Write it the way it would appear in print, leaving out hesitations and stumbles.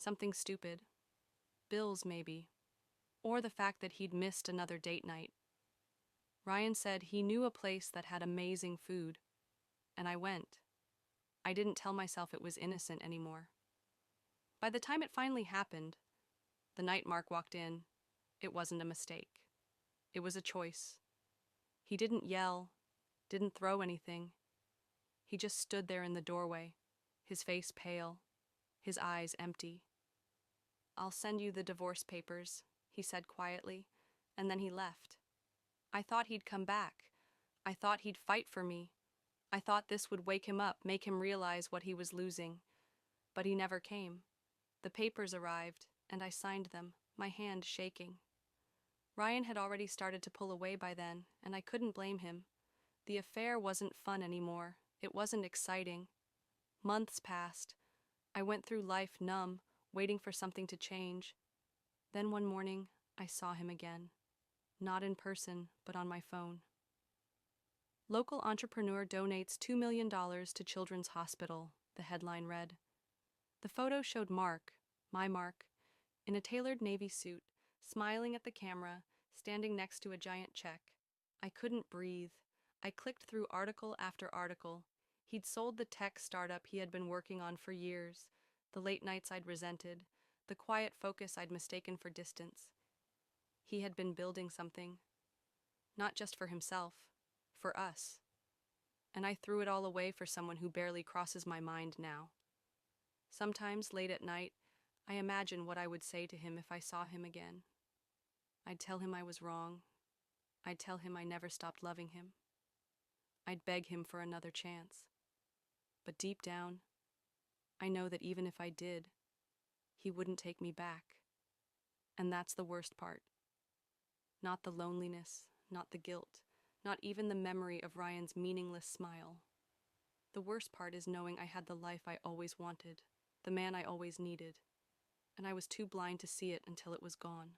Something stupid. Bills, maybe. Or the fact that he'd missed another date night. Ryan said he knew a place that had amazing food, and I went. I didn't tell myself it was innocent anymore. By the time it finally happened, the night Mark walked in, it wasn't a mistake. It was a choice. He didn't yell, didn't throw anything. He just stood there in the doorway, his face pale, his eyes empty. "I'll send you the divorce papers," he said quietly, and then he left. I thought he'd come back. I thought he'd fight for me. I thought this would wake him up, make him realize what he was losing. But he never came. The papers arrived, and I signed them, my hand shaking. Ryan had already started to pull away by then, and I couldn't blame him. The affair wasn't fun anymore. It wasn't exciting. Months passed. I went through life numb, waiting for something to change. Then one morning, I saw him again. Not in person, but on my phone. Local entrepreneur donates $2 million to Children's Hospital, the headline read. The photo showed Mark, my Mark, in a tailored navy suit, smiling at the camera, standing next to a giant check. I couldn't breathe. I clicked through article after article. He'd sold the tech startup he had been working on for years, the late nights I'd resented, the quiet focus I'd mistaken for distance. He had been building something, not just for himself, for us. And I threw it all away for someone who barely crosses my mind now. Sometimes, late at night, I imagine what I would say to him if I saw him again. I'd tell him I was wrong. I'd tell him I never stopped loving him. I'd beg him for another chance. But deep down, I know that even if I did, he wouldn't take me back. And that's the worst part. Not the loneliness, not the guilt, not even the memory of Ryan's meaningless smile. The worst part is knowing I had the life I always wanted, the man I always needed, and I was too blind to see it until it was gone.